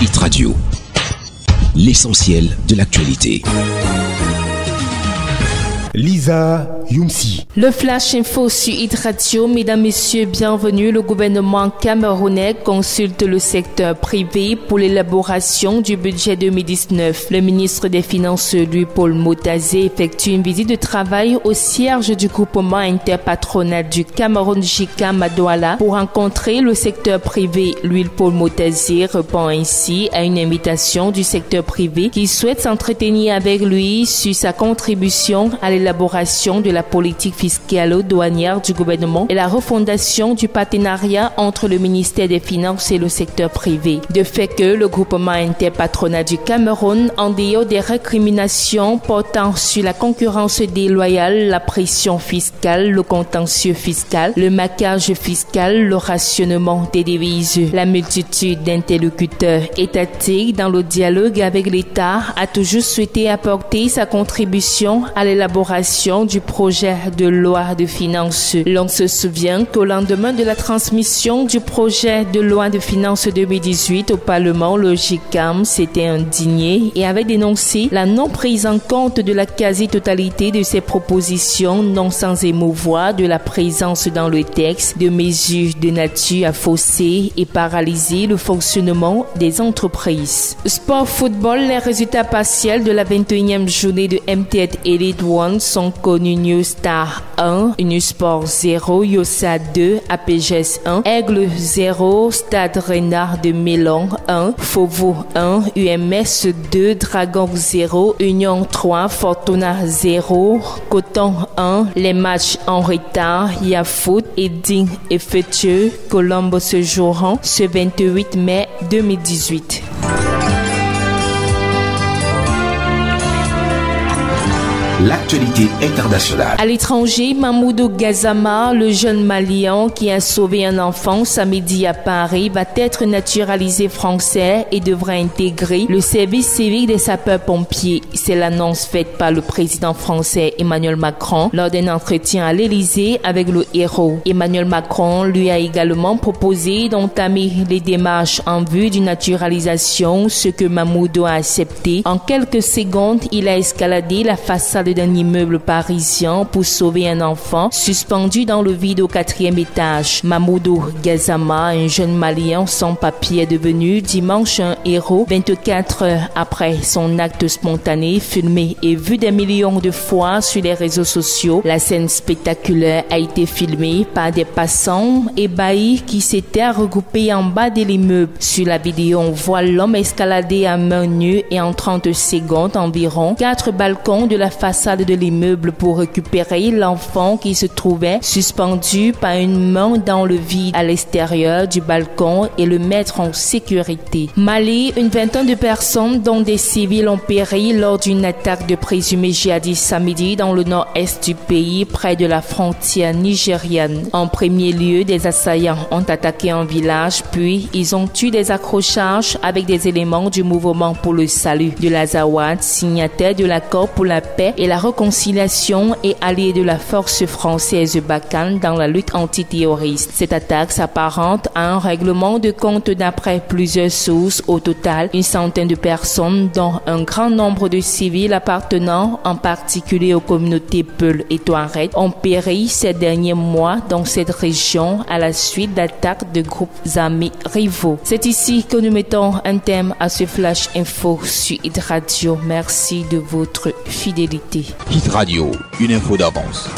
Hit Radio, l'essentiel de l'actualité. Lisa Youmsi. Le Flash Info sur Hit Radio, mesdames, messieurs, bienvenue. Le gouvernement camerounais consulte le secteur privé pour l'élaboration du budget 2019. Le ministre des Finances, Louis-Paul Motazé, effectue une visite de travail au siège du groupement interpatronal du Cameroun, JICAM à Douala, pour rencontrer le secteur privé. Louis-Paul Motazé répond ainsi à une invitation du secteur privé qui souhaite s'entretenir avec lui sur sa contribution à l'élaboration de la politique fiscale douanière du gouvernement et la refondation du partenariat entre le ministère des Finances et le secteur privé. De fait que le groupement interpatronal du Cameroun, en dehors des récriminations portant sur la concurrence déloyale, la pression fiscale, le contentieux fiscal, le maquillage fiscal, le rationnement des devises, la multitude d'interlocuteurs étatiques dans le dialogue avec l'État, a toujours souhaité apporter sa contribution à l'élaboration du projet de loi de finances. L'on se souvient qu'au lendemain de la transmission du projet de loi de finances 2018 au Parlement, le JICAM s'était indigné et avait dénoncé la non prise en compte de la quasi-totalité de ses propositions, non sans émouvoir de la présence dans le texte de mesures de nature à fausser et paralyser le fonctionnement des entreprises. Sport football, les résultats partiels de la 21e journée de MTN Elite One sont connus. New Star 1, Unisport 0, Yosa 2, APGS 1, Aigle 0, Stade Renard de Mélan 1, Fauveau 1, UMS 2, Dragon 0, Union 3, Fortuna 0, Coton 1. Les matchs en retard, Yafoot, Eding et Fetieux, Colombo se joueront ce 28 mai 2018. L'actualité internationale. À l'étranger, Mamoudou Gassama, le jeune Malien qui a sauvé un enfant samedi à Paris, va être naturalisé français et devra intégrer le service civique des sapeurs-pompiers. C'est l'annonce faite par le président français Emmanuel Macron lors d'un entretien à l'Élysée avec le héros. Emmanuel Macron lui a également proposé d'entamer les démarches en vue d'une naturalisation, ce que Mamoudou a accepté. En quelques secondes, il a escaladé la façade d'un immeuble parisien pour sauver un enfant suspendu dans le vide au 4e étage. Mamoudou Gassama, un jeune Malien sans papier, est devenu dimanche un héros 24 heures après son acte spontané, filmé et vu des millions de fois sur les réseaux sociaux. La scène spectaculaire a été filmée par des passants ébahis qui s'étaient regroupés en bas de l'immeuble. Sur la vidéo, on voit l'homme escalader à main nue et en 30 secondes environ 4 balcons de la façade de l'immeuble pour récupérer l'enfant qui se trouvait suspendu par une main dans le vide à l'extérieur du balcon et le mettre en sécurité. Mali, une vingtaine de personnes dont des civils ont péri lors d'une attaque de présumés djihadistes samedi dans le nord-est du pays près de la frontière nigériane. En premier lieu, des assaillants ont attaqué un village, puis ils ont eu des accrochages avec des éléments du mouvement pour le salut de l'Azawad, signataire de l'accord pour la paix et la réconciliation et allié de la force française Barkhane dans la lutte antiterroriste. Cette attaque s'apparente à un règlement de compte d'après plusieurs sources. Au total, une centaine de personnes, dont un grand nombre de civils appartenant en particulier aux communautés Peul et Touareg, ont péri ces derniers mois dans cette région à la suite d'attaques de groupes armés rivaux. C'est ici que nous mettons un terme à ce Flash Info sur Hit Radio. Merci de votre fidélité. Hit Radio, une info d'avance.